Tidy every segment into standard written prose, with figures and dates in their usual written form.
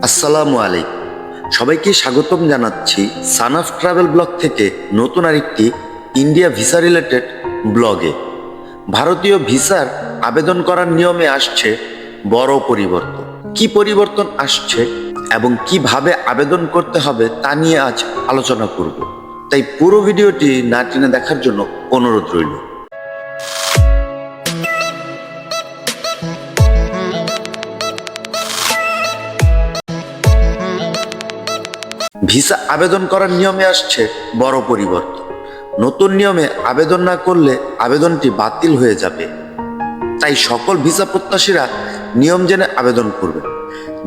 আসসালামু আলাইকুম। সবাইকে স্বাগতম জানাচ্ছি সানাফ ট্রাভেল ব্লগ থেকে নতুন আরেকটি ইন্ডিয়া ভিসা রিলেটেড ব্লগে। ভারতীয় ভিসার আবেদন করার নিয়মে আসছে বড় পরিবর্তন। কি পরিবর্তন আসছে এবং কিভাবে আবেদন করতে হবে তা নিয়ে আজ আলোচনা করব। তাই পুরো ভিডিওটি না টেনে দেখার জন্য অনুরোধ রইল। ভিসা আবেদন করার নিয়মে আসছে বড় পরিবর্তন। নতুন নিয়মে আবেদন না করলে আবেদনটি বাতিল হয়ে যাবে। তাই সকল ভিসা প্রত্যাশীরা নিয়ম জেনে আবেদন করবেন,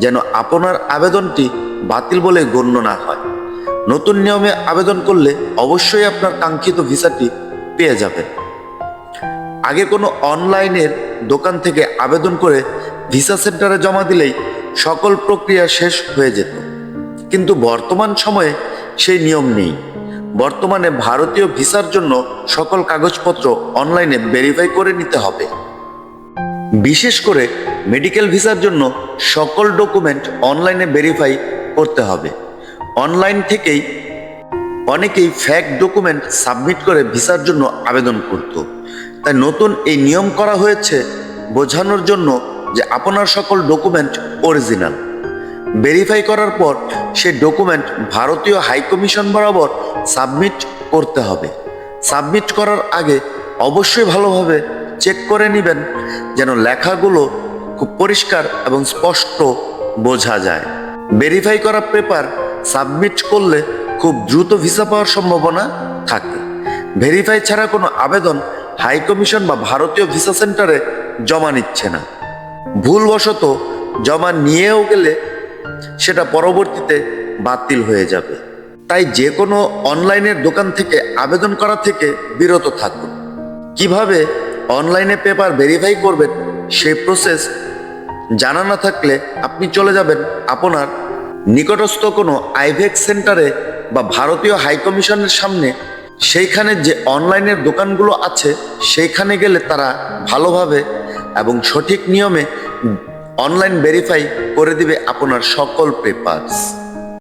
যেন আপনার আবেদনটি বাতিল বলে গণ্য না হয়। নতুন নিয়মে আবেদন করলে অবশ্যই আপনার কাঙ্ক্ষিত ভিসাটি পেয়ে যাবেন। আগে কোনো অনলাইনের দোকান থেকে আবেদন করে ভিসা সেন্টারে জমা দিলেই সকল প্রক্রিয়া শেষ হয়ে যেত, কিন্তু বর্তমান সময়ে সেই নিয়ম নেই। বর্তমানে ভারতীয় ভিসার জন্য সকল কাগজপত্র অনলাইনে ভেরিফাই করে নিতে হবে। বিশেষ করে মেডিকেল ভিসার জন্য সকল ডকুমেন্ট অনলাইনে ভেরিফাই করতে হবে। অনলাইন থেকেই অনেকেই ফেক ডকুমেন্ট সাবমিট করে ভিসার জন্য আবেদন করত। তাই নতুন এই নিয়ম করা হয়েছে বোঝানোর জন্য যে আপনার সকল ডকুমেন্ট অরিজিনাল। ভেরিফাই করার পর সেই ডকুমেন্ট ভারতীয় হাইকমিশন বরাবর সাবমিট করতে হবে। সাবমিট করার আগে অবশ্যই ভালোভাবে চেক করে নেবেন, যেন লেখাগুলো খুব পরিষ্কার এবং স্পষ্ট বোঝা যায়। ভেরিফাই করা পেপার সাবমিট করলে খুব দ্রুত ভিসা পাওয়ার সম্ভাবনা থাকে। ভেরিফাই ছাড়া কোনো আবেদন হাইকমিশন বা ভারতীয় ভিসা সেন্টারে জমা নিচ্ছে না। ভুলবশত জমা নিয়েও গেলে সেটা পরবর্তীতে বাতিল হয়ে যাবে। তাই যে কোনো অনলাইনের দোকান থেকে আবেদন করা থেকে বিরত থাকুন। কিভাবে অনলাইনে পেপার ভেরিফাই করবেন সেই প্রসেস জানা না থাকলে আপনি চলে যাবেন আপনার নিকটস্থ কোনো আইভেক্স সেন্টারে বা ভারতীয় হাইকমিশনের সামনে। সেইখানে যে অনলাইনের দোকানগুলো আছে সেইখানে গেলে তারা ভালোভাবে এবং সঠিক নিয়মে অনলাইন ভেরিফাই করে দিবে আপনার সকল পেপারস।